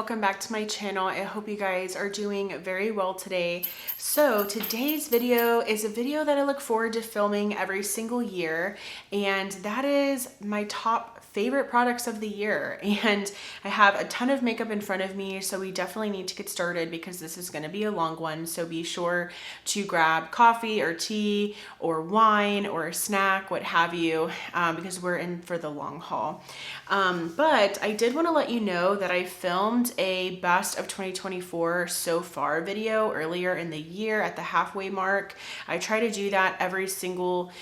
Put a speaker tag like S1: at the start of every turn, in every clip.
S1: welcome back to my channel. I hope you guys are doing very well today. So today's video is a video that I look forward to filming every single year, and that is my top favorite products of the year. And I have a ton of makeup in front of me, so we definitely need to get started because this is going to be a long one. So be sure to grab coffee or tea or wine or a snack, what have you, because we're in for the long haul. But I did want to let you know that I filmed a best of 2024 so far video earlier in the year at the halfway mark. I try to do that every single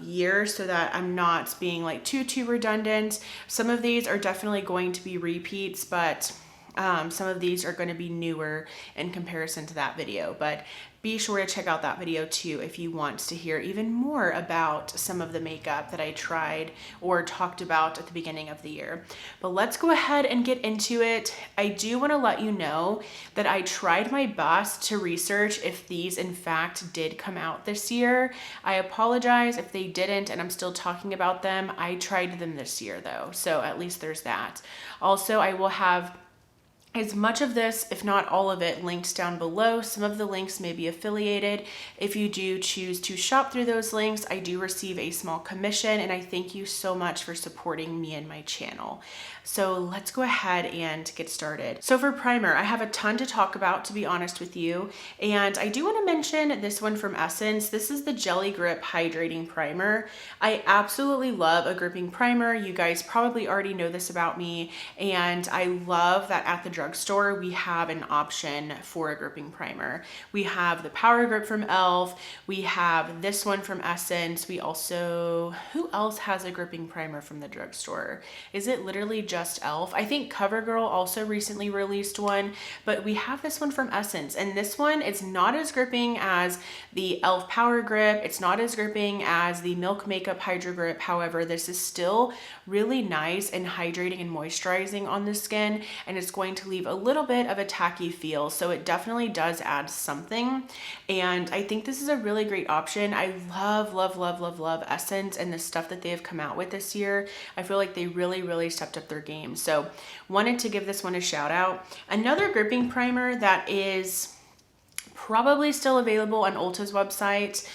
S1: year so that I'm not being like too redundant. Some of these are definitely going to be repeats, but some of these are going to be newer in comparison to that video. But be sure to check out that video too if you want to hear even more about some of the makeup that I tried or talked about at the beginning of the year. But let's go ahead and get into it. I do want to let you know that I tried my best to research if these in fact did come out this year. I apologize if they didn't and I'm still talking about them. I tried them this year though, so at least there's that. Also, I will have as much of this, if not all of it, links down below. Some of the links may be affiliated. If you do choose to shop through those links, I do receive a small commission, and I thank you so much for supporting me and my channel. So let's go ahead and get started. So for primer, I have a ton to talk about, to be honest with you, and I do want to mention this one from Essence. This is the Jelly Grip Hydrating Primer. I absolutely love a gripping primer. You guys probably already know this about me, and I love that at the drugstore we have an option for a gripping primer. We have the Power Grip from e.l.f. We have this one from Essence. We also, who else has a gripping primer from the drugstore? Is it literally just e.l.f.? I think CoverGirl also recently released one, but we have this one from Essence, and this one is not as gripping as the e.l.f. Power Grip. It's not as gripping as the Milk Makeup Hydro Grip. However, this is still really nice and hydrating and moisturizing on the skin, and it's going to leave a little bit of a tacky feel, so it definitely does add something. And I think this is a really great option. I love Essence and the stuff that they have come out with this year. I feel like they really stepped up their game, so wanted to give this one a shout out. Another gripping primer that is probably still available on Ulta's website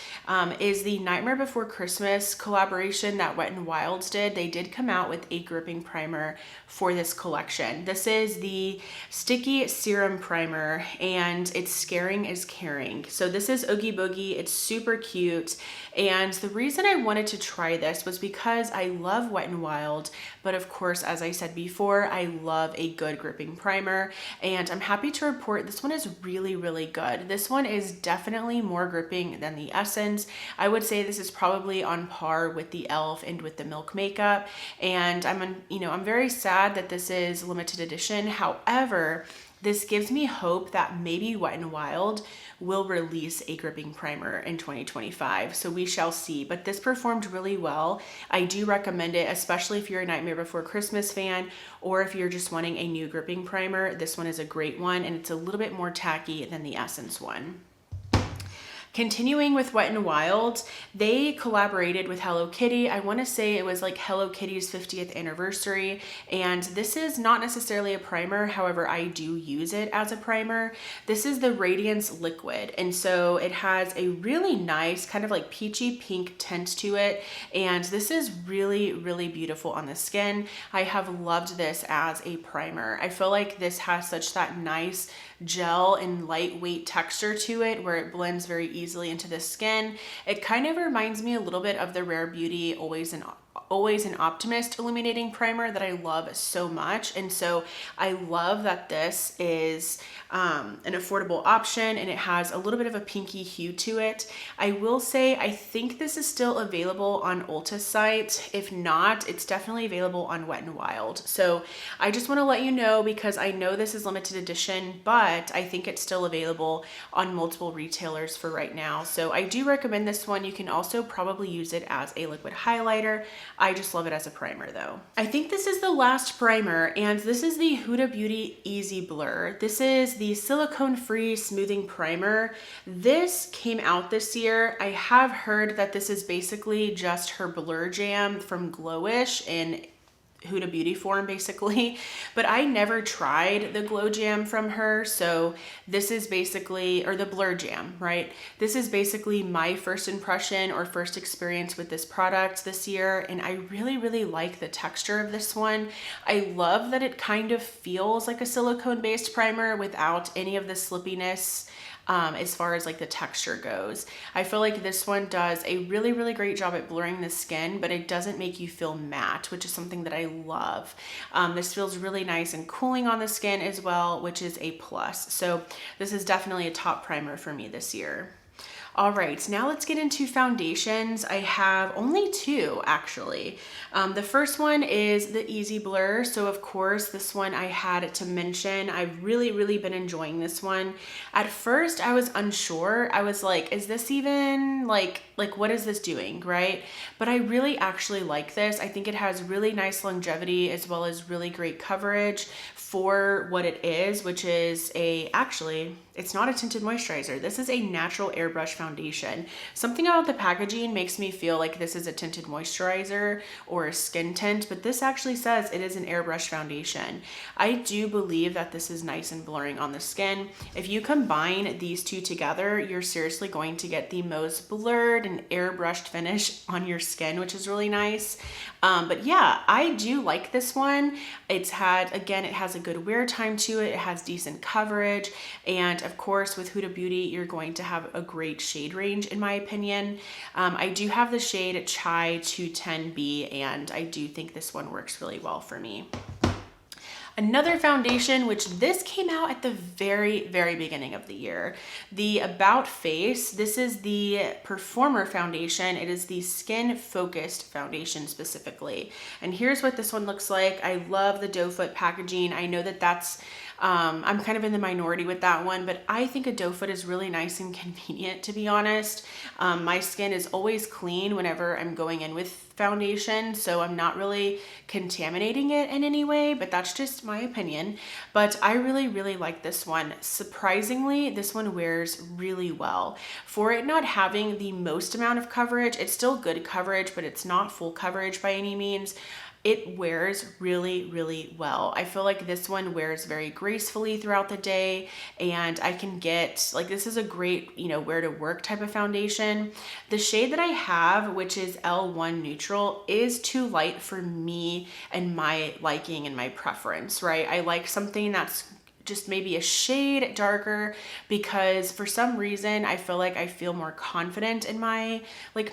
S1: is the Nightmare Before Christmas collaboration that Wet n Wild did. They did come out with a gripping primer for this collection. This is the Sticky Serum Primer, and it's Scaring is Caring. So this is Oogie Boogie. It's super cute, and the reason I wanted to try this was because I love Wet n Wild, but of course, as I said before, I love a good gripping primer, and I'm happy to report this one is really good. This one is definitely more gripping than the Essence. I would say this is probably on par with the e.l.f. and with the Milk Makeup, and I'm very sad that this is limited edition. However, this gives me hope that maybe Wet n Wild will release a gripping primer in 2025. So we shall see, but this performed really well. I do recommend it, especially if you're a Nightmare Before Christmas fan, or if you're just wanting a new gripping primer. This one is a great one, and it's a little bit more tacky than the Essence one. Continuing with Wet n Wild, they collaborated with Hello Kitty. I want to say it was like Hello Kitty's 50th anniversary, and this is not necessarily a primer. However, I do use it as a primer. This is the Radiance Liquid, and so it has a really nice kind of like peachy pink tint to it, and this is really beautiful on the skin. I have loved this as a primer. I feel like this has such that nice gel and lightweight texture to it where it blends very easily into the skin. It kind of reminds me a little bit of the Rare Beauty Always an Optimist illuminating primer that I love so much, and so I love that this is an affordable option and it has a little bit of a pinky hue to it. I will say I think this is still available on Ulta's site. If not, it's definitely available on Wet n Wild. So I just want to let you know, because I know this is limited edition, but I think it's still available on multiple retailers for right now. So I do recommend this one. You can also probably use it as a liquid highlighter. I just love it as a primer though. I think this is the last primer, and this is the Huda Beauty Easy Blur. This is the silicone-free smoothing primer. This came out this year. I have heard that this is basically just her Blur Jam from Glowish, and Huda Beauty form basically, but I never tried the Glow Jam from her. So this is basically, or the Blur Jam, right? This is basically my first impression or first experience with this product this year. And I really, really like the texture of this one. I love that it kind of feels like a silicone based primer without any of the slippiness. As far as like the texture goes, I feel like this one does a really, really great job at blurring the skin, but it doesn't make you feel matte, which is something that I love. This feels really nice and cooling on the skin as well, which is a plus. So this is definitely a top primer for me this year. All right, now let's get into foundations. I have only two actually. The first one is the Easy Blur. So of course, this one I had to mention. I've really, really been enjoying this one. At first I was unsure. I was like, is this even like what is this doing, right? But I really actually like this. I think it has really nice longevity as well as really great coverage for what it is, which is actually, it's not a tinted moisturizer. This is a natural airbrush foundation. Something about the packaging makes me feel like this is a tinted moisturizer or a skin tint, but this actually says it is an airbrush foundation. I do believe that this is nice and blurring on the skin. If you combine these two together, you're seriously going to get the most blurred and airbrushed finish on your skin, which is really nice. But yeah, I do like this one. It has a good wear time to it. It has decent coverage. And of course, with Huda Beauty, you're going to have a great shade range, in my opinion. I do have the shade Chai 210B, and I do think this one works really well for me. Another foundation, which this came out at the very, very beginning of the year, the About Face. This is the Performer foundation. It is the skin focused foundation specifically. And here's what this one looks like. I love the doe foot packaging. I know that that's I'm kind of in the minority with that one, but I think a doe foot is really nice and convenient, to be honest. My skin is always clean whenever I'm going in with foundation, so I'm not really contaminating it in any way, but that's just my opinion. But I really, really like this one. Surprisingly, this one wears really well. For it not having the most amount of coverage, it's still good coverage, but it's not full coverage by any means. It wears really, really well. I feel like this one wears very gracefully throughout the day, and I can get, like, this is a great, wear to work type of foundation. The shade that I have, which is L1 Neutral, is too light for me and my liking and my preference, right? I like something that's just maybe a shade darker, because for some reason I feel like I feel more confident in my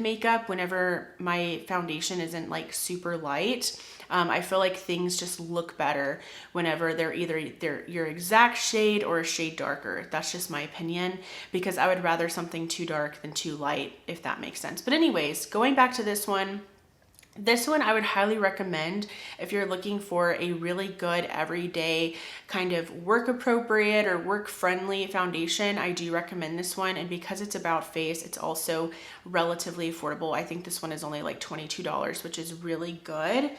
S1: makeup whenever my foundation isn't like super light. I feel like things just look better whenever they're either your exact shade or a shade darker. That's just my opinion, because I would rather something too dark than too light, if that makes sense. But anyways, going back to this one, I would highly recommend if you're looking for a really good everyday kind of work appropriate or work friendly foundation. I do recommend this one, and because it's About Face, it's also relatively affordable. I think this one is only like $22, which is really good.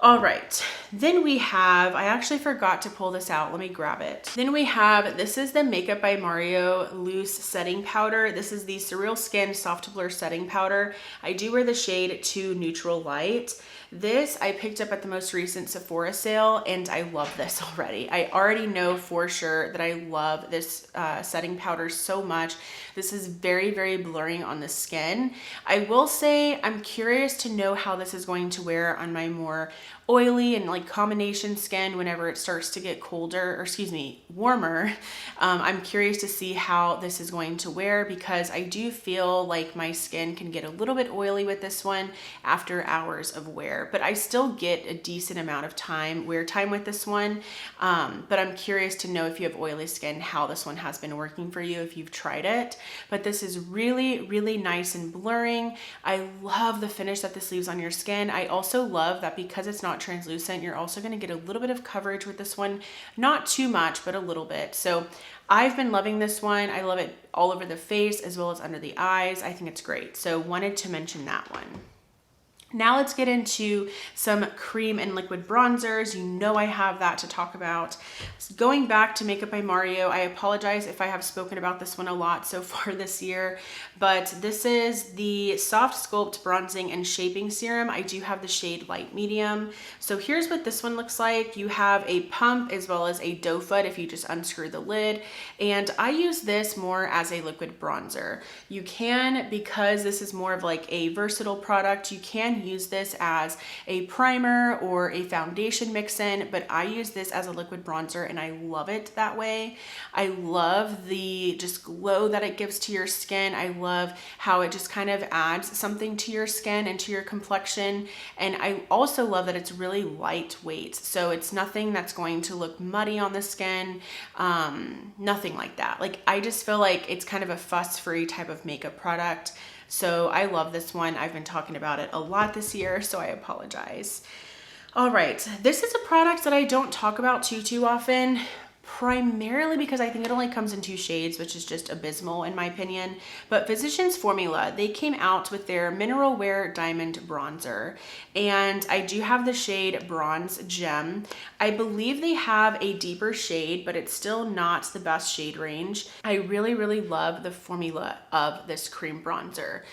S1: All right, then we have, I actually forgot to pull this out. Let me grab it. Then we have, this is the Makeup by Mario Loose Setting Powder. This is the Surreal Skin Soft Blur Setting Powder. I do wear the shade 2 Neutral Light. This I picked up at the most recent Sephora sale, and I love this already. I already know for sure that I love this setting powder so much. This is very, very blurring on the skin. I will say I'm curious to know how this is going to wear on my more oily and like combination skin whenever it starts to get colder, or excuse me, warmer. I'm curious to see how this is going to wear, because I do feel like my skin can get a little bit oily with this one after hours of wear, but I still get a decent amount of wear time with this one. But I'm curious to know, if you have oily skin, how this one has been working for you if you've tried it. But this is really, really nice and blurring. I love the finish that this leaves on your skin. I also love that because it's not translucent, you're also going to get a little bit of coverage with this one. Not too much, but a little bit. So I've been loving this one. I love it all over the face as well as under the eyes. I think it's great. So wanted to mention that one. Now let's get into some cream and liquid bronzers. You know I have that to talk about. Going back to Makeup by Mario, I apologize if I have spoken about this one a lot so far this year, but this is the Soft Sculpt Bronzing and Shaping Serum. I do have the shade Light Medium. So here's what this one looks like. You have a pump as well as a doe foot if you just unscrew the lid, and I use this more as a liquid bronzer. You can, because this is more of like a versatile product, you can use this as a primer or a foundation mix-in, but I use this as a liquid bronzer and I love it that way. I love the just glow that it gives to your skin. I love how it just kind of adds something to your skin and to your complexion. And I also love that it's really lightweight. So it's nothing that's going to look muddy on the skin, nothing like that. Like, I just feel like it's kind of a fuss-free type of makeup product. So I love this one. I've been talking about it a lot this year, so I apologize. All right, this is a product that I don't talk about too often, primarily because I think it only comes in 2 shades, which is just abysmal in my opinion. But Physicians Formula, they came out with their Mineral Wear Diamond Bronzer, and I do have the shade Bronze Gem. I believe they have a deeper shade, but it's still not the best shade range. I really love the formula of this cream bronzer.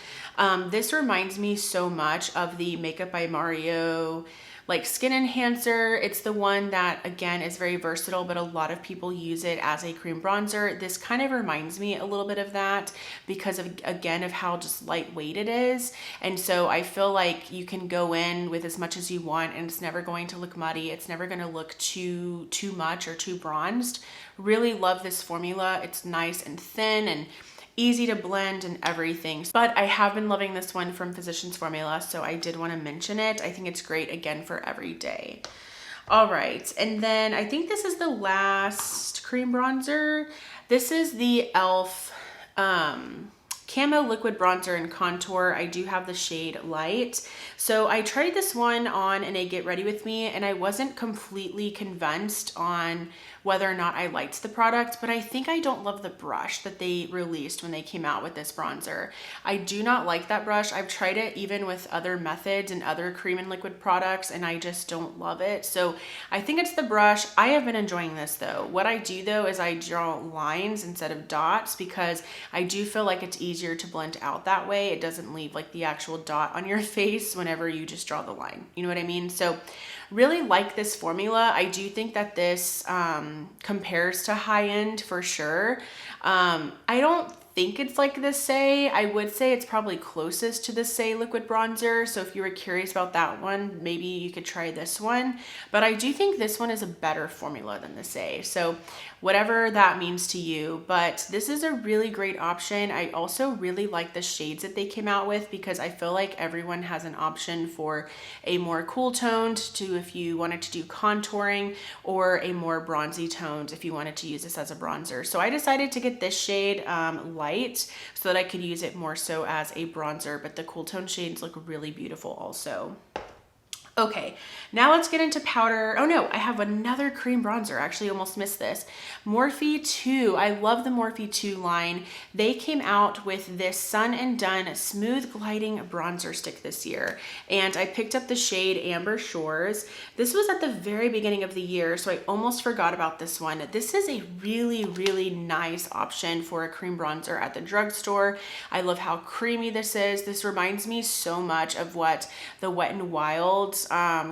S1: This reminds me so much of the Makeup by Mario like skin enhancer. It's the one that, again, is very versatile, but a lot of people use it as a cream bronzer. This kind of reminds me a little bit of that because of, again, of how just lightweight it is. And so I feel like you can go in with as much as you want and it's never going to look muddy. It's never going to look too much or too bronzed. Really love this formula. It's nice and thin and easy to blend and everything. But I have been loving this one from Physicians Formula, so I did want to mention it. I think it's great, again, for every day. All right, and then I think this is the last cream bronzer. This is the e.l.f. Camo Liquid Bronzer and Contour. I do have the shade Light. So I tried this one on in a Get Ready With Me, and I wasn't completely convinced on whether or not I liked the product, but I think I don't love the brush that they released when they came out with this bronzer. I do not like that brush. I've tried it even with other methods and other cream and liquid products, and I just don't love it. So I think it's the brush. I have been enjoying this though. What I do though is I draw lines instead of dots because I do feel like it's easier to blend out that way. It doesn't leave like the actual dot on your face whenever you just draw the line. You know what I mean? So really like this formula. I do think that this compares to high end for sure. I don't think it's like the Saie. I would say it's probably closest to the Saie liquid bronzer. So if you were curious about that one, maybe you could try this one. But I do think this one is a better formula than the Saie. So whatever that means to you, but this is a really great option. I also really like the shades that they came out with because I feel like everyone has an option for a more cool toned to if you wanted to do contouring, or a more bronzy toned if you wanted to use this as a bronzer. So I decided to get this shade Light so that I could use it more so as a bronzer, but the cool tone shades look really beautiful also. Okay, now let's get into powder. Oh no, I have another cream bronzer. Actually, almost missed this. Morphe 2. I love the Morphe 2 line. They came out with this Sun and Done Smooth Gliding Bronzer Stick this year, and I picked up the shade Amber Shores. This was at the very beginning of the year, so I almost forgot about this one. This is a really nice option for a cream bronzer at the drugstore. I love how creamy this is. This reminds me so much of what the Wet n Wild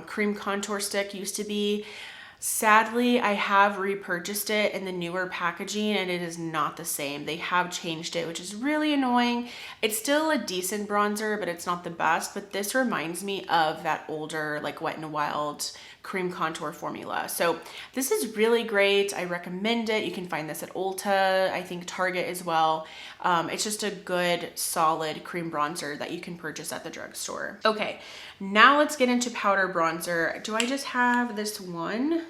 S1: cream contour stick used to be. Sadly, I have repurchased it in the newer packaging and it is not the same. They have changed it, which is really annoying. It's still a decent bronzer, but it's not the best. But this reminds me of that older like Wet n Wild cream contour formula. So this is really great. I recommend it. You can find this at Ulta, I think Target as well. It's just a good solid cream bronzer that you can purchase at the drugstore. Okay, now let's get into powder bronzer. Do I just have this one?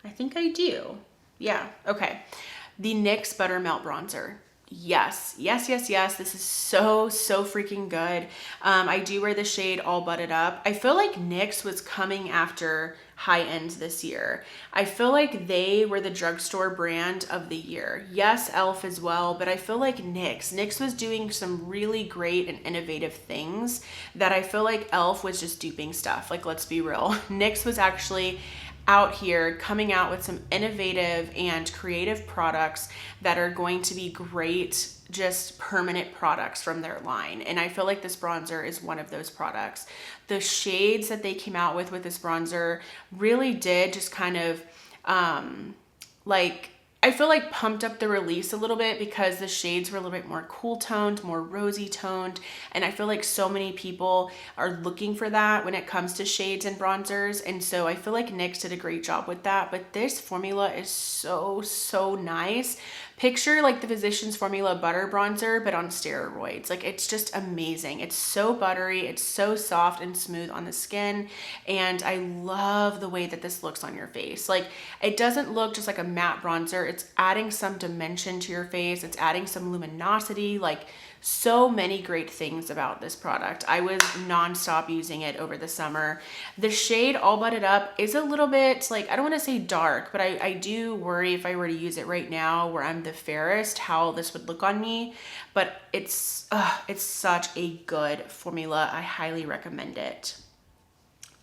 S1: I think I do. Yeah, okay. The NYX Buttermelt Bronzer. Yes, yes, yes, yes. This is so, so freaking good. I do wear the shade All Butted Up. I feel like NYX was coming after high end this year. I feel like they were the drugstore brand of the year. Yes, e.l.f. as well, but I feel like NYX was doing some really great and innovative things that I feel like e.l.f. was just duping stuff. Like, let's be real. NYX was actually out here coming out with some innovative and creative products that are going to be great, just permanent products from their line. And I feel like this bronzer is one of those products. The shades that they came out with this bronzer really did just kind of like, I feel like pumped up the release a little bit because the shades were a little bit more cool toned, more rosy toned. And I feel like so many people are looking for that when it comes to shades and bronzers. And so I feel like NYX did a great job with that. But this formula is so, so nice. Picture like the Physicians Formula Butter Bronzer, but on steroids. Like, it's just amazing. It's so buttery. It's so soft and smooth on the skin. And I love the way that this looks on your face. Like, it doesn't look just like a matte bronzer. It's adding some dimension to your face. It's adding some luminosity. Like, so many great things about this product. I was nonstop using it over the summer. The shade All Butted Up is a little bit like, I don't want to say dark, but I do worry if I were to use it right now where I'm the fairest, how this would look on me. But it's such a good formula. I highly recommend it.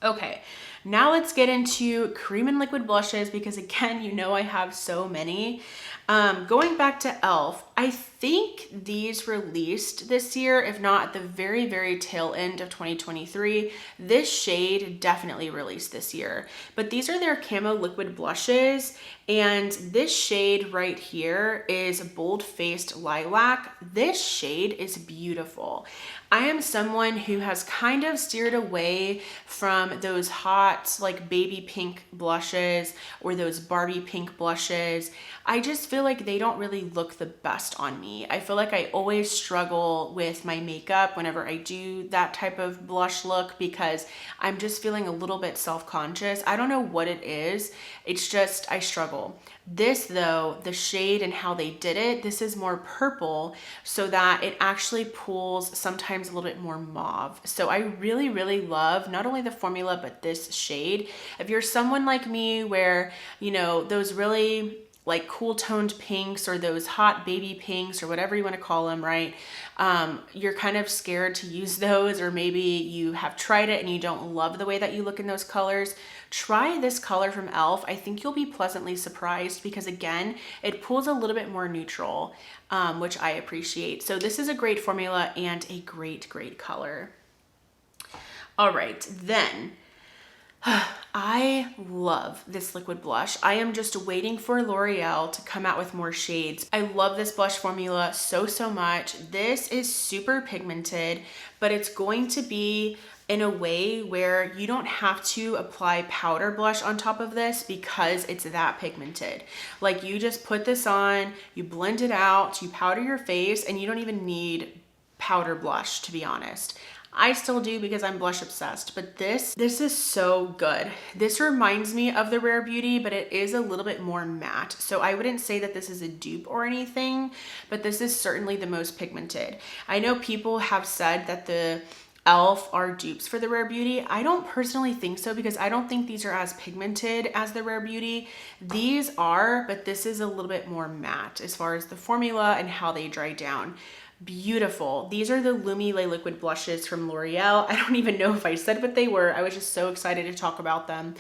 S1: Okay, now let's get into cream and liquid blushes because again, you know I have so many. Going back to e.l.f., I think these released this year, if not at the very, very tail end of 2023. This shade definitely released this year, but these are their Camo Liquid Blushes. And this shade right here is Bold Faced Lilac. This shade is beautiful. I am someone who has kind of steered away from those hot, like baby pink blushes or those Barbie pink blushes. I just feel like they don't really look the best on me. I feel like I always struggle with my makeup whenever I do that type of blush look because I'm just feeling a little bit self-conscious. I don't know what it is. It's just, I struggle. This though, the shade and how they did it, this is more purple so that it actually pulls sometimes a little bit more mauve. So I really, really love not only the formula, but this shade. If you're someone like me where, you know, those really like cool toned pinks or those hot baby pinks or whatever you want to call them, right? You're kind of scared to use those, or maybe you have tried it and you don't love the way that you look in those colors. Try this color from e.l.f. I think you'll be pleasantly surprised because again, it pulls a little bit more neutral, which I appreciate. So this is a great formula and a great, great color. All right, then I love this liquid blush. I am just waiting for L'Oreal to come out with more shades. I love this blush formula so, so much. This is super pigmented, but it's going to be in a way where you don't have to apply powder blush on top of this because it's that pigmented. Like, you just put this on, you blend it out, you powder your face, and you don't even need powder blush, to be honest. I still do because I'm blush obsessed, but this is so good. This reminds me of the Rare Beauty, but it is a little bit more matte. So I wouldn't say that this is a dupe or anything, but this is certainly the most pigmented. I know people have said that the e.l.f. are dupes for the Rare Beauty. I don't personally think so because I don't think these are as pigmented as the Rare Beauty. These are, but this is a little bit more matte as far as the formula and how they dry down. Beautiful. These are the Lumi Le Liquid blushes from L'Oreal. I don't even know if I said what they were. I was just so excited to talk about them.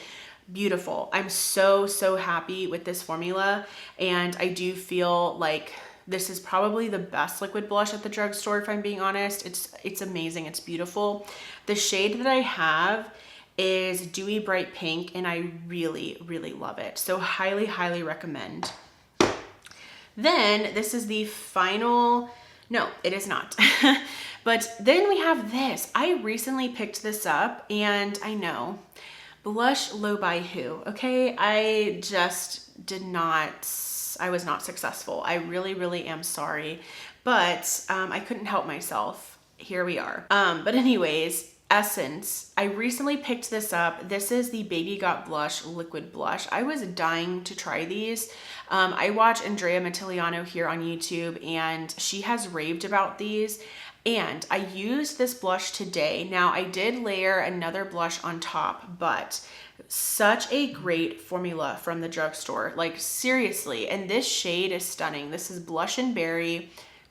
S1: Beautiful. I'm so, so happy with this formula. And I do feel like this is probably the best liquid blush at the drugstore, if I'm being honest. It's amazing. It's beautiful. The shade that I have is Dewy Bright Pink, and I really, really love it. So highly, highly recommend. Then this is the final... No, it is not. But then we have this. I recently picked this up and I know, Blush Low by Who, okay? I was not successful. I really, really am sorry, but I couldn't help myself. Here we are. But anyways, Essence. I recently picked this up. This is the Baby Got Blush Liquid Blush. I was dying to try these. I watch Andrea Mattiliano here on YouTube, and she has raved about these. And I used this blush today. Now, I did layer another blush on top, but such a great formula from the drugstore. Like, seriously. And this shade is stunning. This is Blush and Berry.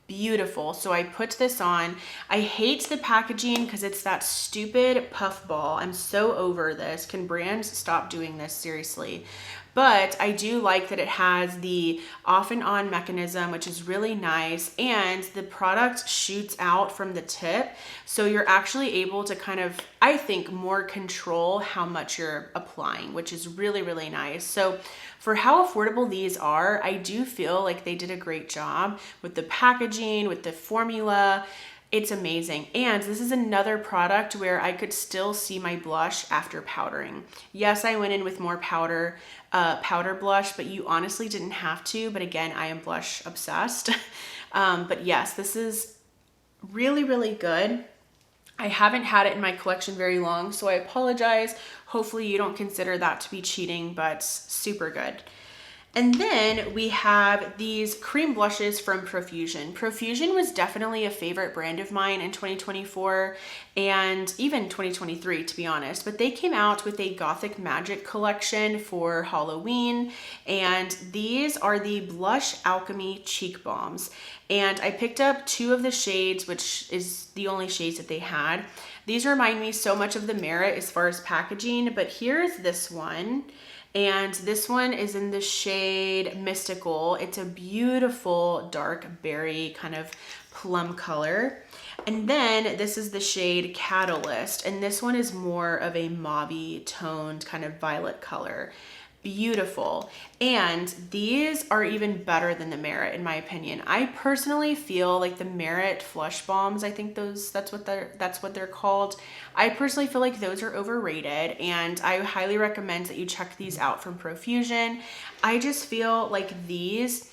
S1: Beautiful. So I put this on. I hate the packaging because it's that stupid puff ball. I'm so over this. Can brands stop doing this? Seriously. But I do like that it has the off and on mechanism, which is really nice. And the product shoots out from the tip. So you're actually able to kind of, I think, more control how much you're applying, which is really, really nice. So for how affordable these are, I do feel like they did a great job with the packaging, with the formula. It's amazing. And this is another product where I could still see my blush after powdering. Yes, I went in with more powder blush, but you honestly didn't have to. But again, I am blush obsessed. But yes, this is really, really good. I haven't had it in my collection very long, so I apologize. Hopefully you don't consider that to be cheating, but super good. And then we have these cream blushes from Profusion. Profusion was definitely a favorite brand of mine in 2024 and even 2023, to be honest. But they came out with a Gothic Magic collection for Halloween. And these are the Blush Alchemy Cheek Balms. And I picked up 2 of the shades, which is the only shades that they had. These remind me so much of the Merit as far as packaging, but here's this one. And this one is in the shade Mystical. It's a beautiful dark berry kind of plum color. And then this is the shade Catalyst. And this one is more of a mauve toned kind of violet color. Beautiful. And these are even better than the Merit in my opinion. I personally feel like the Merit Flush Balms, I think that's what they're called. I personally feel like those are overrated, and I highly recommend that you check these out from Profusion. I just feel like these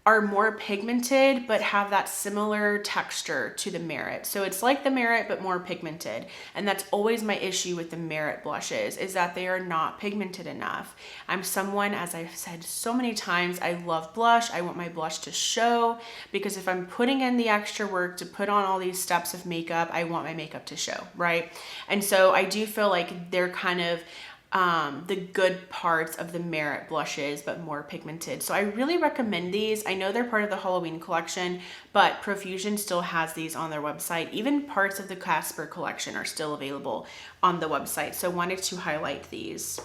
S1: are more pigmented but have that similar texture to the Merit. So it's like the Merit but more pigmented. And that's always my issue with the Merit blushes, is that they are not pigmented enough. I'm someone, as I've said so many times, I love blush. I want my blush to show, because if I'm putting in the extra work to put on all these steps of makeup, I want my makeup to show, right? And so I do feel like they're kind of the good parts of the Merit blushes, but more pigmented. So I really recommend these. I know they're part of the Halloween collection, but Profusion still has these on their website. Even parts of the Casper collection are still available on the website. So wanted to highlight these.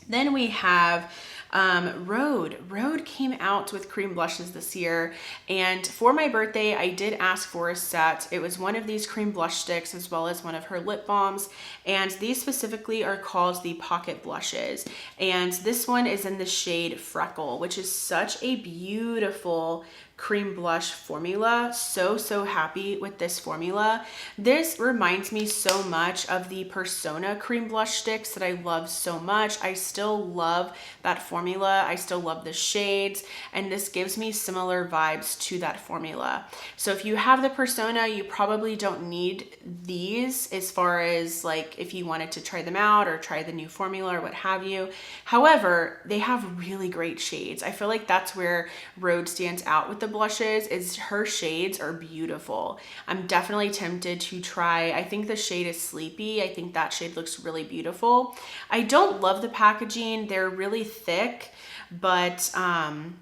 S1: Then we have Rhode. Rhode came out with cream blushes this year, and for my birthday I did ask for a set. It was one of these cream blush sticks as well as one of her lip balms, and these specifically are called the Pocket Blushes, and this one is in the shade Freckle, which is such a beautiful cream blush formula. So happy with this formula. This reminds me so much of the Persona cream blush sticks that I love so much. I still love that formula. I still love the shades, and this gives me similar vibes to that formula. So if you have the Persona, you probably don't need these as far as like if you wanted to try them out or try the new formula or what have you. However, they have really great shades. I feel like that's where Rhode stands out with the blushes, is her shades are beautiful. I'm definitely tempted to try, I think the shade is Sleepy. I think that shade looks really beautiful. I don't love the packaging. They're really thick, but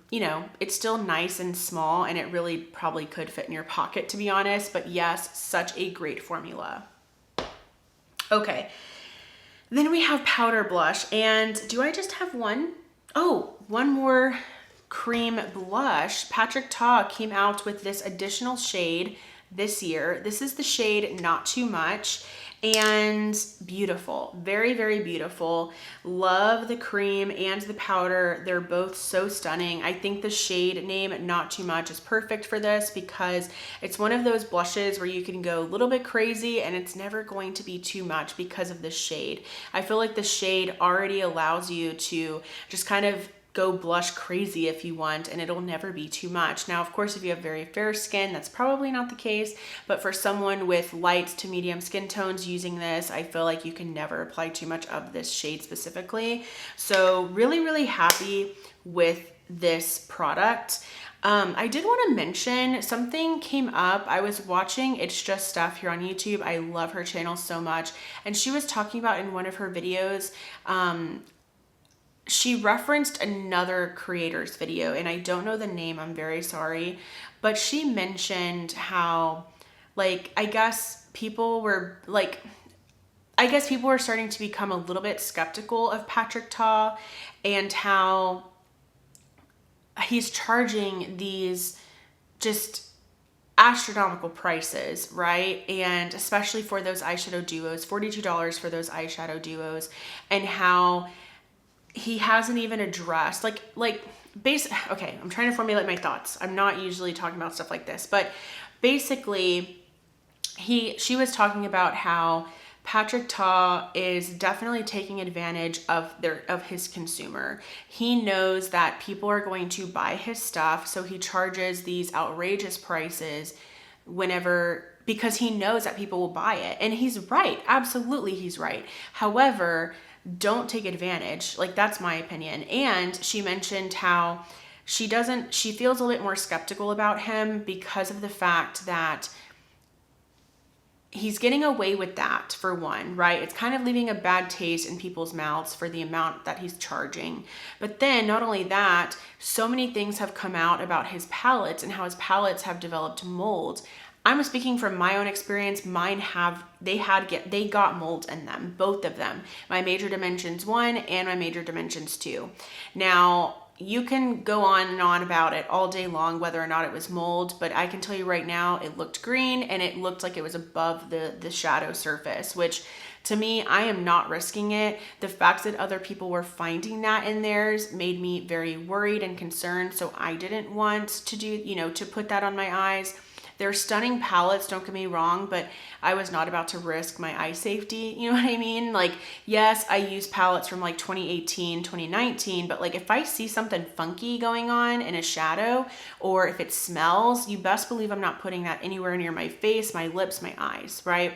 S1: you know, it's still nice and small, and it really probably could fit in your pocket, to be honest. But yes, such a great formula. Okay, then we have powder blush, and do I just have one? Oh, one more cream blush. Patrick Ta came out with this additional shade this year. This is the shade Not Too Much, and beautiful. Very beautiful. Love the cream and the powder. They're both so stunning. I think the shade name Not Too Much is perfect for this because it's one of those blushes where you can go a little bit crazy and it's never going to be too much because of the shade. I feel like the shade already allows you to just kind of go blush crazy if you want, and it'll never be too much. Now, of course, if you have very fair skin, that's probably not the case, but for someone with light to medium skin tones using this, I feel like you can never apply too much of this shade specifically. So really, really happy with this product. I did want to mention something came up. I was watching It's Just Stuff here on YouTube. I love her channel so much. And she was talking about in one of her videos, she referenced another creator's video, and I don't know the name, I'm very sorry, but she mentioned how, like, I guess people were starting to become a little bit skeptical of Patrick Ta and how he's charging these just astronomical prices, right? And especially for those eyeshadow duos, $42 for those eyeshadow duos, and how he hasn't even addressed okay, I'm trying to formulate my thoughts. I'm not usually talking about stuff like this, but basically she was talking about how Patrick Ta is definitely taking advantage of his consumer. He knows that people are going to buy his stuff, so he charges these outrageous prices because he knows that people will buy it. And he's right. Absolutely, he's right. However, don't take advantage. Like, that's my opinion. And she mentioned how she feels a little bit more skeptical about him because of the fact that he's getting away with that, for one, right? It's kind of leaving a bad taste in people's mouths for the amount that he's charging. But then not only that, so many things have come out about his palettes and how his palettes have developed mold. I'm speaking from my own experience. They got mold in them, both of them. My Major Dimensions 1 and my Major Dimensions 2. Now, you can go on and on about it all day long, whether or not it was mold, but I can tell you right now, it looked green and it looked like it was above the shadow surface, which to me, I am not risking it. The fact that other people were finding that in theirs made me very worried and concerned. So I didn't want to put that on my eyes. They're stunning palettes, don't get me wrong, but I was not about to risk my eye safety. You know what I mean? Like, yes, I use palettes from like 2018, 2019, but like if I see something funky going on in a shadow, or if it smells, you best believe I'm not putting that anywhere near my face, my lips, my eyes, right?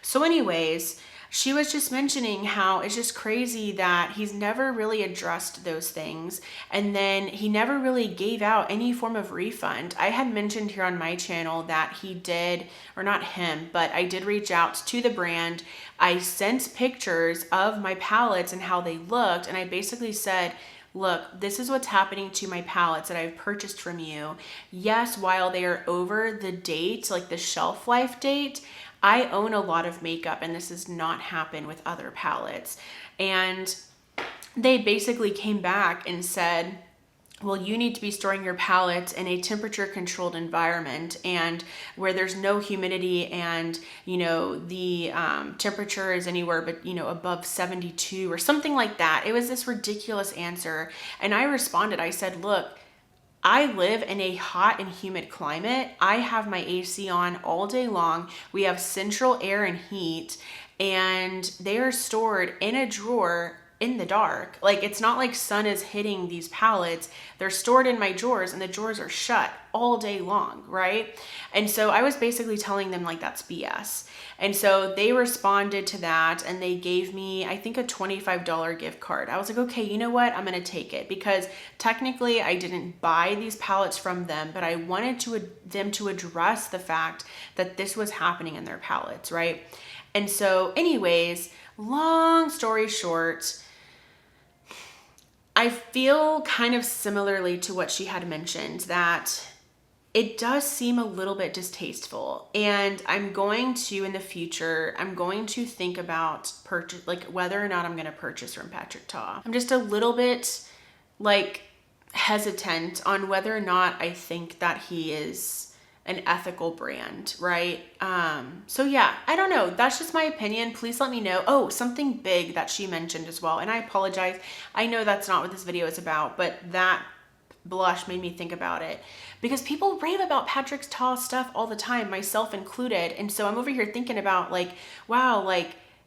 S1: So anyways, she was just mentioning how it's just crazy that he's never really addressed those things, and then he never really gave out any form of refund. I had mentioned here on my channel that he did, or not him, but I did reach out to the brand. I sent pictures of my palettes and how they looked, and I basically said, look, this is what's happening to my palettes that I've purchased from you. Yes, while they are over the date, like the shelf life date, I own a lot of makeup and this does not happen with other palettes. And they basically came back and said, well, you need to be storing your palettes in a temperature controlled environment and where there's no humidity and, the temperature is anywhere but, above 72 or something like that. It was this ridiculous answer. And I responded, I said, look, I live in a hot and humid climate. I have my AC on all day long. We have central air and heat, and they are stored in a drawer in the dark. Like, it's not like sun is hitting these palettes. They're stored in my drawers and the drawers are shut all day long, right? And so I was basically telling them like that's BS. And so they responded to that and they gave me, I think, a $25 gift card. I was like, okay, you know what? I'm going to take it because technically I didn't buy these palettes from them, but I wanted them to address the fact that this was happening in their palettes, right? And so anyways, long story short, I feel kind of similarly to what she had mentioned, that it does seem a little bit distasteful. And I'm going to, in the future, I'm going to think about whether or not I'm going to purchase from Patrick Ta. I'm just a little bit hesitant on whether or not I think that he is an ethical brand, right? So yeah, I don't know. That's just my opinion. Please let me know. Oh, something big that she mentioned as well. And I apologize. I know that's not what this video is about, but that blush made me think about it because people rave about Patrick Ta stuff all the time, myself included. And so I'm over here thinking about wow,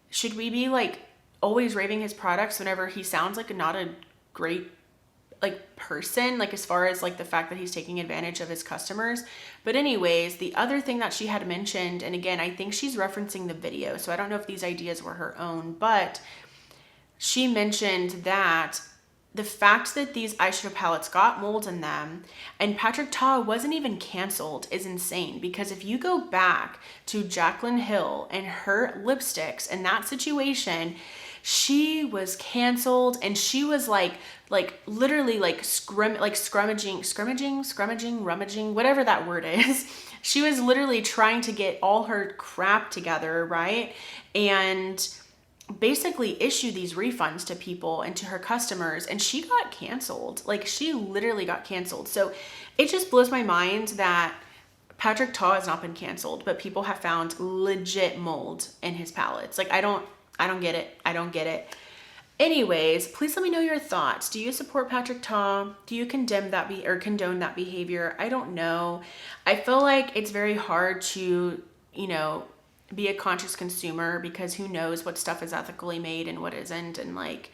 S1: should we be always raving his products whenever he sounds like not a great like person, like as far as like the fact that he's taking advantage of his customers. But anyways, the other thing that she had mentioned, and again, I think she's referencing the video, so I don't know if these ideas were her own, but she mentioned that the fact that these eyeshadow palettes got mold in them and Patrick Ta wasn't even canceled is insane, because if you go back to Jaclyn Hill and her lipsticks in that situation, she was canceled, and she was like literally like rummaging, whatever that word is. She was literally trying to get all her crap together, right? And basically issue these refunds to people and to her customers, and she got canceled. Like, she literally got canceled. So it just blows my mind that Patrick Ta has not been canceled, but people have found legit mold in his palettes. Like, I don't get it. I don't get it. Anyways, please let me know your thoughts. Do you support Patrick Ta? Do you condone that behavior? I don't know. I feel like it's very hard to, you know, be a conscious consumer, because who knows what stuff is ethically made and what isn't, and like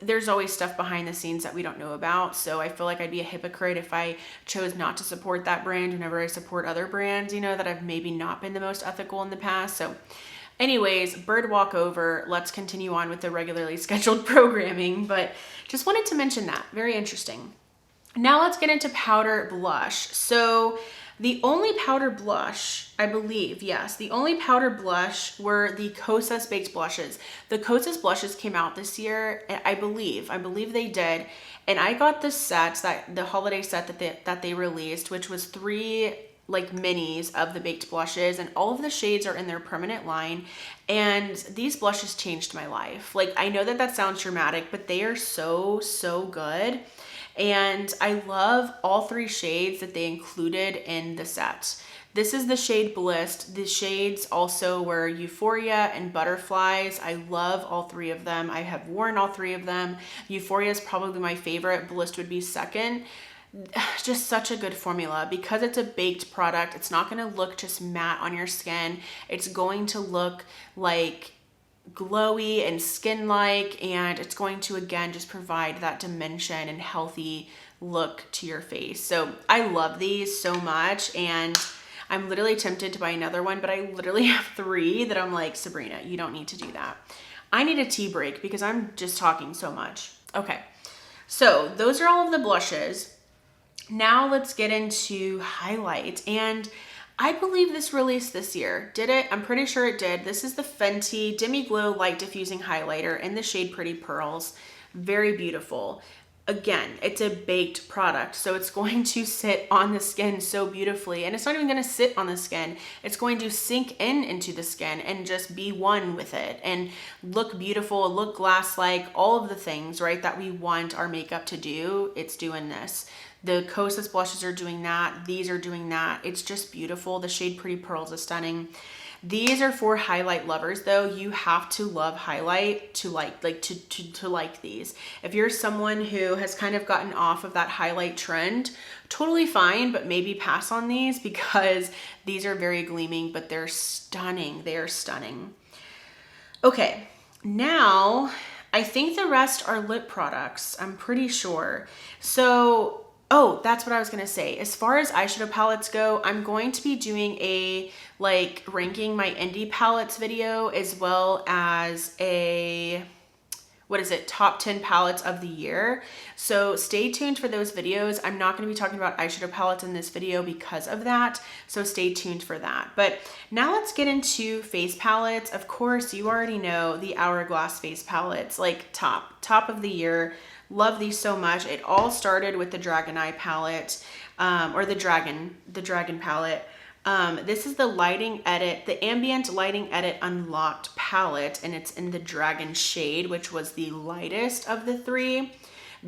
S1: there's always stuff behind the scenes that we don't know about. So I feel like I'd be a hypocrite if I chose not to support that brand whenever I support other brands, you know, that have maybe not been the most ethical in the past. So anyways, bird walk over. Let's continue on with the regularly scheduled programming, but just wanted to mention that. Very interesting. Now let's get into powder blush. So the only powder blush, I believe, yes, the only powder blush were the Kosas Baked Blushes. The Kosas blushes came out this year, I believe they did. And I got the set, the holiday set that they released, which was 3 like minis of the baked blushes, and all of the shades are in their permanent line. And these blushes changed my life. Like, I know that sounds dramatic, but they are so, so good. And I love all 3 shades that they included in the set. This is the shade Bliss. The shades also were Euphoria and Butterflies. I love all 3 of them. I have worn all 3 of them. Euphoria is probably my favorite. Bliss would be second. Just such a good formula. Because it's a baked product, it's not going to look just matte on your skin. It's going to look like glowy and skin-like, and it's going to again just provide that dimension and healthy look to your face. So I love these so much, and I'm literally tempted to buy another one, but I literally have 3 that I'm like, Sabrina, you don't need to do that. I need a tea break because I'm just talking so much. Okay, so those are all of the blushes. Now let's get into highlight. And I believe this released this year. Did it? I'm pretty sure it did. This is the Fenty Demi Glow Light Diffusing Highlighter in the shade Pretty Pearls. Very beautiful. Again, it's a baked product, so it's going to sit on the skin so beautifully. And it's not even going to sit on the skin. It's going to sink into the skin and just be one with it and look beautiful, look glass-like, all of the things, right, that we want our makeup to do. It's doing this. The Kosas blushes are doing that. These are doing that. It's just beautiful. The shade Pretty Pearls is stunning. These are for highlight lovers though. You have to love highlight to like these. If you're someone who has kind of gotten off of that highlight trend, totally fine, but maybe pass on these because these are very gleaming, but they're stunning. They are stunning. Okay, now I think the rest are lip products. I'm pretty sure. So oh, that's what I was going to say. As far as eyeshadow palettes go, I'm going to be doing a like ranking my indie palettes video, as well as a, what is it, top 10 palettes of the year. So stay tuned for those videos. I'm not going to be talking about eyeshadow palettes in this video because of that. So stay tuned for that. But now let's get into face palettes. Of course, you already know the Hourglass face palettes, like top of the year. Love these so much. It all started with the Dragon Eye palette, or the Dragon palette. This is the Lighting Edit, the Ambient Lighting Edit Unlocked palette, and it's in the Dragon shade, which was the lightest of the 3.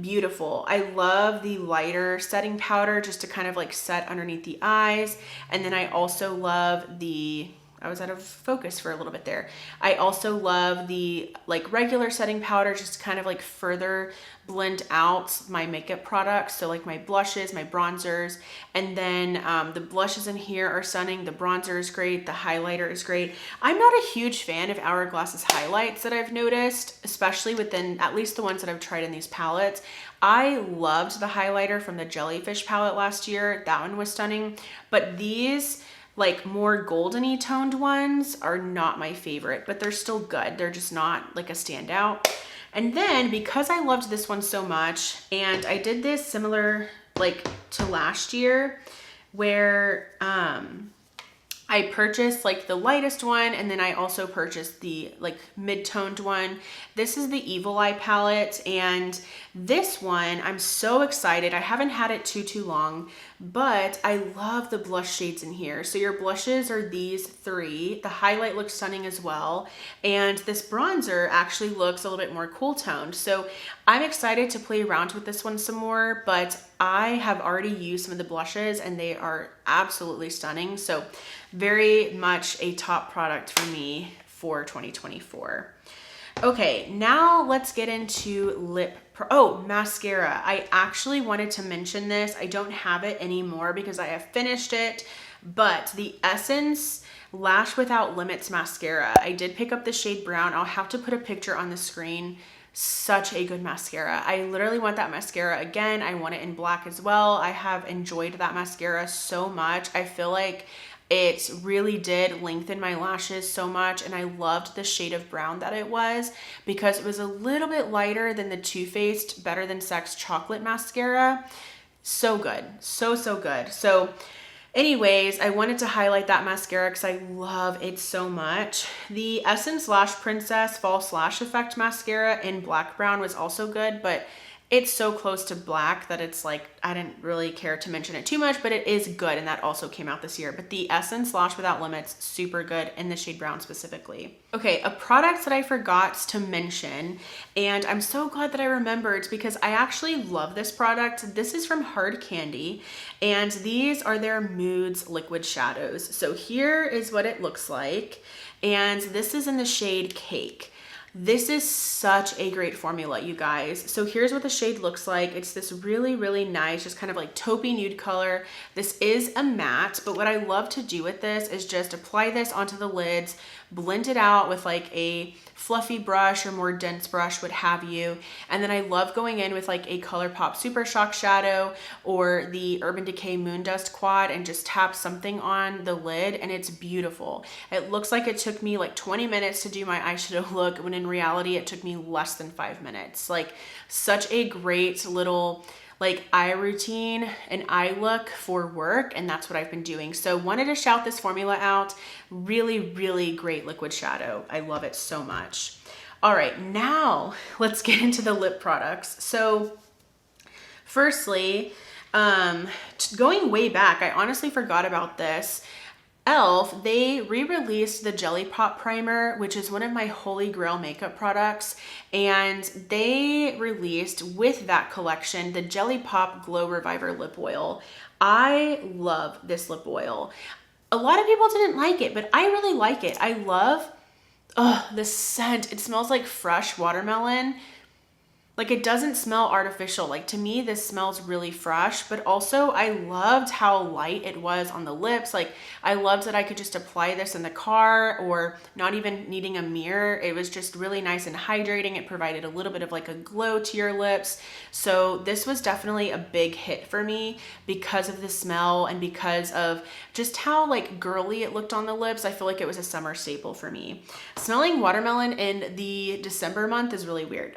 S1: Beautiful. I love the lighter setting powder just to kind of like set underneath the eyes. And then I also love the I was out of focus for a little bit there. I also love the like regular setting powder, just kind of like further blend out my makeup products. So like my blushes, my bronzers, and then the blushes in here are stunning. The bronzer is great. The highlighter is great. I'm not a huge fan of Hourglass's highlights that I've noticed, especially within at least the ones that I've tried in these palettes. I loved the highlighter from the Jellyfish palette last year. That one was stunning, but these like more goldeny toned ones are not my favorite, but they're still good. They're just not like a standout. And then because I loved this one so much, and I did this similar like to last year where I purchased like the lightest one, and then I also purchased the like mid-toned one. This is the Evil Eye palette, and this one I'm so excited. I haven't had it too long, but I love the blush shades in here. So your blushes are these three. The highlight looks stunning as well, and this bronzer actually looks a little bit more cool toned. So I'm excited to play around with this one some more, but I have already used some of the blushes and they are absolutely stunning. So very much a top product for me for 2024. Okay, now let's get into mascara. I actually wanted to mention this. I don't have it anymore because I have finished it, but the Essence Lash Without Limits mascara. I did pick up the shade Brown. I'll have to put a picture on the screen. Such a good mascara. I literally want that mascara again. I want it in black as well. I have enjoyed that mascara so much. I feel like it really did lengthen my lashes so much, and I loved the shade of brown that it was because it was a little bit lighter than the Too Faced Better Than Sex chocolate mascara. So good. So good. So anyways, I wanted to highlight that mascara because I love it so much. The Essence Lash Princess False Lash Effect mascara in black brown was also good, but it's so close to black that it's like, I didn't really care to mention it too much, but it is good, and that also came out this year. But the Essence Lash Without Limits, super good in the shade brown specifically. Okay, a product that I forgot to mention, and I'm so glad that I remembered because I actually love this product. This is from Hard Candy, and these are their Moods liquid shadows. So here is what it looks like, and this is in the shade Cake. This is such a great formula, you guys. So here's what the shade looks like. It's this really nice, just kind of like taupey nude color. This is a matte, but what I love to do with this is just apply this onto the lids, blend it out with like a fluffy brush or more dense brush, what have you. And then I love going in with like a ColourPop Super Shock shadow or the Urban Decay Moon Dust Quad and just tap something on the lid, and it's beautiful. It looks like it took me like 20 minutes to do my eyeshadow look, when in reality it took me less than 5 minutes. Like such a great little like eye routine and eye look for work, and that's what I've been doing. So wanted to shout this formula out. Really great liquid shadow. I love it so much. All right, now let's get into the lip products. So firstly, going way back, I honestly forgot about this. e.l.f., they re-released the Jelly Pop Primer, which is one of my holy grail makeup products, and they released with that collection the Jelly Pop Glow Reviver Lip Oil. I love this lip oil. A lot of people didn't like it, but I really like it. I love the scent. It smells like fresh watermelon. Like it doesn't smell artificial. Like to me, this smells really fresh, but also I loved how light it was on the lips. Like I loved that I could just apply this in the car or not even needing a mirror. It was just really nice and hydrating. It provided a little bit of like a glow to your lips. So this was definitely a big hit for me because of the smell and because of just how like girly it looked on the lips. I feel like it was a summer staple for me. Smelling watermelon in the December month is really weird.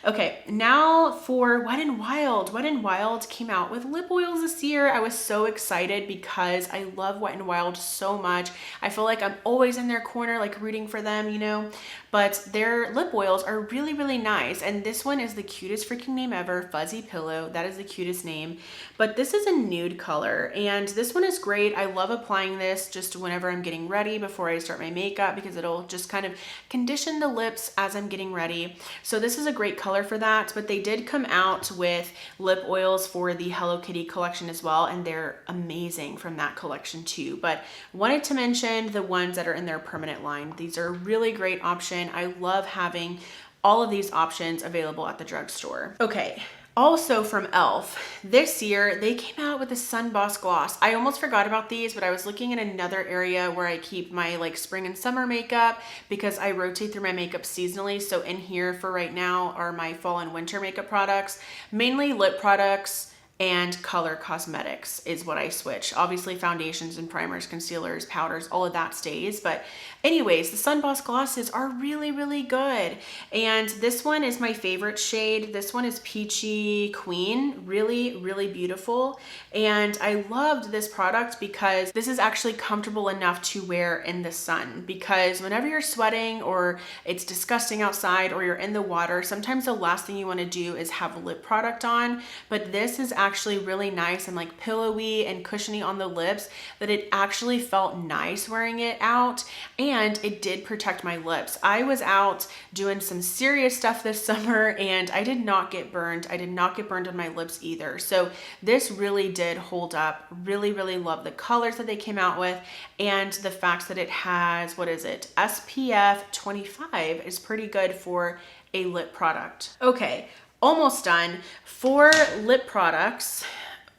S1: Okay, now for Wet n Wild. Wet n Wild came out with lip oils this year. I was so excited because I love Wet n Wild so much. I feel like I'm always in their corner, like rooting for them, you know? But their lip oils are really nice. And this one is the cutest freaking name ever, Fuzzy Pillow. That is the cutest name. But this is a nude color, and this one is great. I love applying this just whenever I'm getting ready before I start my makeup because it'll just kind of condition the lips as I'm getting ready. So this is a great color color for that, but they did come out with lip oils for the Hello Kitty collection as well, and they're amazing from that collection too. But wanted to mention the ones that are in their permanent line. These are a really great option. I love having all of these options available at the drugstore. Okay. Also from e.l.f. this year, they came out with the Sun Boss Gloss. I almost forgot about these, but I was looking in another area where I keep my like spring and summer makeup because I rotate through my makeup seasonally. So in here for right now are my fall and winter makeup products, mainly lip products and color cosmetics is what I switch. Obviously foundations and primers, concealers, powders, all of that stays. But anyways, the Sun Boss glosses are really, really good. And this one is my favorite shade. This one is Peachy Queen, really, really beautiful. And I loved this product because this is actually comfortable enough to wear in the sun, because whenever you're sweating or it's disgusting outside or you're in the water, sometimes the last thing you want to do is have a lip product on. But this is actually really nice and like pillowy and cushiony on the lips that it actually felt nice wearing it out, and it did protect my lips. I was out doing some serious stuff this summer and I did not get burned. I did not get burned on my lips either. So this really did hold up. Really, really love the colors that they came out with, and the fact that it has, what is it, SPF 25 is pretty good for a lip product. Okay. Almost done. 4 lip products,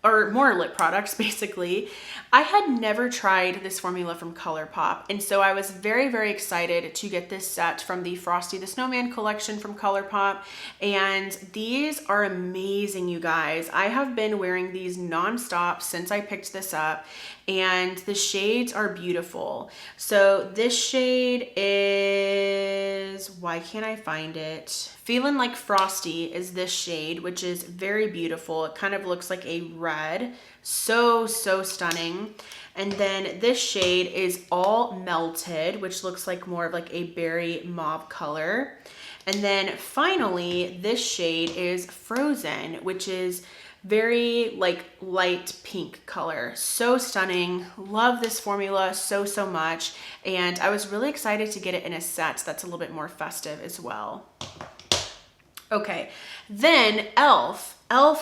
S1: or more lip products basically. I had never tried this formula from ColourPop, and so I was very, very excited to get this set from the Frosty the Snowman collection from ColourPop, and these are amazing, you guys. I have been wearing these nonstop since I picked this up, and the shades are beautiful. So this shade is, why can't I find it? Feeling Like Frosty is this shade, which is very beautiful. It kind of looks like a red. So, so stunning. And then this shade is All Melted, which looks like more of like a berry mauve color. And then finally, this shade is Frozen, which is very like light pink color. So stunning. Love this formula so, so much. And I was really excited to get it in a set that's a little bit more festive as well. Okay, then NYX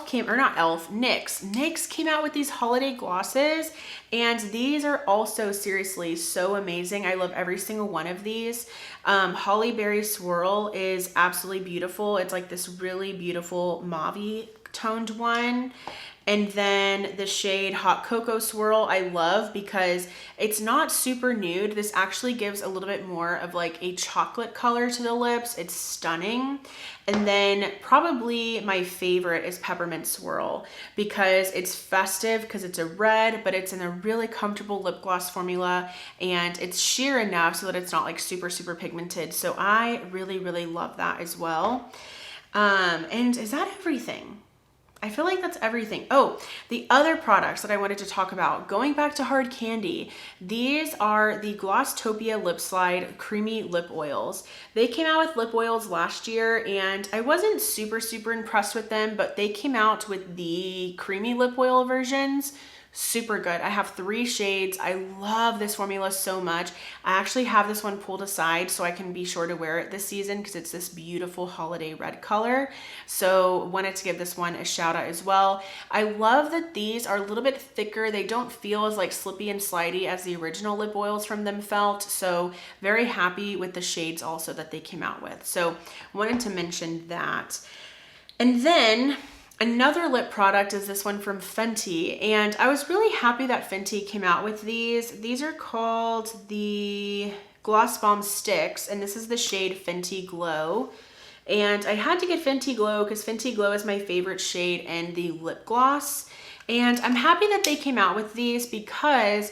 S1: came out with these holiday glosses, and these are also seriously so amazing. I love every single one of these. Holly Berry Swirl is absolutely beautiful. It's like this really beautiful mauve toned one. And then the shade Hot Cocoa Swirl I love because it's not super nude. This actually gives a little bit more of like a chocolate color to the lips. It's stunning. And then probably my favorite is Peppermint Swirl because it's festive because it's a red, but it's in a really comfortable lip gloss formula, and it's sheer enough so that it's not like super, super pigmented. So I really, really love that as well. And is that everything? I feel like that's everything. Oh, the other products that I wanted to talk about, going back to Hard Candy, these are the Glosstopia Lip Slide Creamy Lip Oils. They came out with lip oils last year, and I wasn't super, super impressed with them, but they came out with the creamy lip oil versions. Super good. I have 3 shades. I love this formula so much. I actually have this one pulled aside so I can be sure to wear it this season because it's this beautiful holiday red color. So wanted to give this one a shout out as well. I love that these are a little bit thicker. They don't feel as like slippy and slidey as the original lip oils from them felt. So very happy with the shades also that they came out with. So wanted to mention that. And then another lip product is this one from Fenty, and I was really happy that Fenty came out with these. These are called the Gloss Bomb Sticks, and this is the shade Fenty Glow. And I had to get Fenty Glow because Fenty Glow is my favorite shade in the lip gloss. And I'm happy that they came out with these because,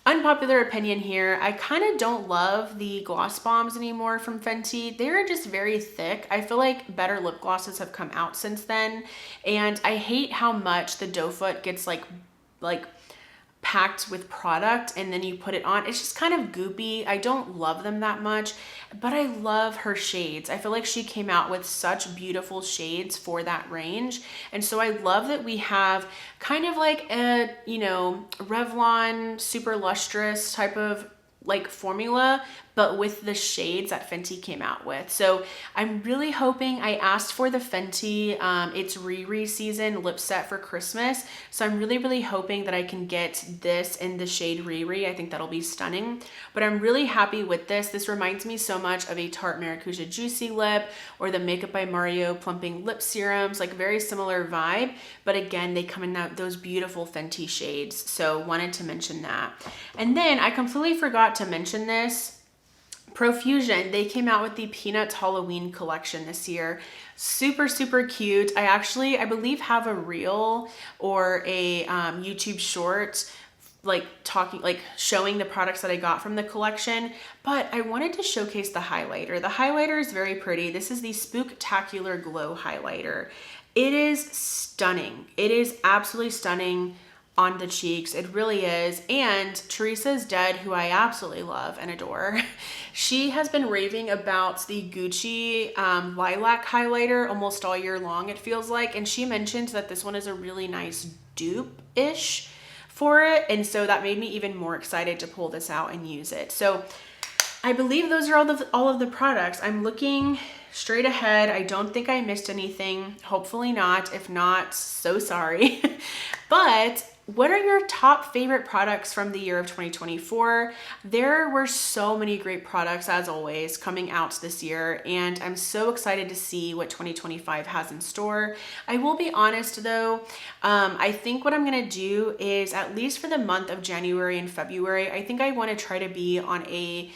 S1: unpopular opinion here, I kind of don't love the gloss bombs anymore from Fenty. They're just very thick. I feel like better lip glosses have come out since then, and I hate how much the doe foot gets like packed with product and then you put it on. It's just kind of goopy. I don't love them that much, but I love her shades. I feel like she came out with such beautiful shades for that range. And so I love that we have kind of like a, you know, Revlon super lustrous type of like formula, but with the shades that Fenty came out with. So I'm really hoping, I asked for the Fenty, it's Riri season lip set for Christmas. So I'm really hoping that I can get this in the shade Riri. I think that'll be stunning, but I'm really happy with this. This reminds me so much of a Tarte Maracuja Juicy Lip or the Makeup by Mario Plumping Lip Serums, like very similar vibe. But again, they come in those beautiful Fenty shades. So wanted to mention that. And then I completely forgot to mention this. Profusion, they came out with the Peanuts Halloween collection this year. Super cute. I believe have a reel or a YouTube short showing the products that I got from the collection, but I wanted to showcase the highlighter. The highlighter is very pretty. This is the Spooktacular Glow highlighter. It is stunning. It is absolutely stunning on the cheeks. It really is. And Teresa's Dead, who I absolutely love and adore, she has been raving about the Gucci lilac highlighter almost all year long, it feels like. And she mentioned that this one is a really nice dupe-ish for it. And so that made me even more excited to pull this out and use it. So I believe those are all of the products. I'm looking straight ahead. I don't think I missed anything. Hopefully not. If not, so sorry. But what are your top favorite products from the year of 2024? There were so many great products, as always, coming out this year, and I'm so excited to see what 2025 has in store. I will be honest though, I think what I'm gonna do is, at least for the month of January and February, I think I wanna try to be on a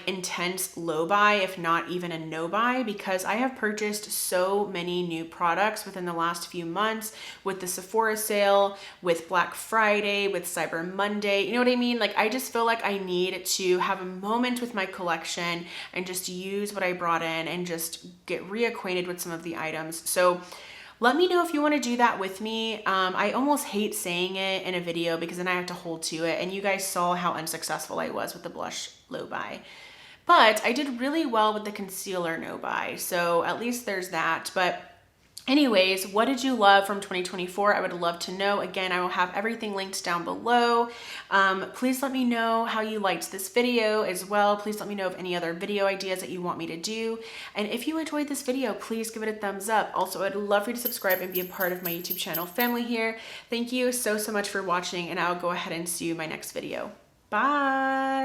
S1: intense low buy, if not even a no buy, because I have purchased so many new products within the last few months with the Sephora sale, with Black Friday, with Cyber Monday. You know what I mean? I just feel like I need to have a moment with my collection and just use what I brought in and just get reacquainted with some of the items. So let me know if you want to do that with me. I almost hate saying it in a video because then I have to hold to it. And you guys saw how unsuccessful I was with the blush low buy. But I did really well with the concealer no buy. So at least there's that. But anyways, what did you love from 2024? I would love to know. Again, I will have everything linked down below. Please let me know how you liked this video as well. Please let me know of any other video ideas that you want me to do. And if you enjoyed this video, please give it a thumbs up. Also, I'd love for you to subscribe and be a part of my YouTube channel family here. Thank you so much for watching, and I'll go ahead and see you in my next video. Bye.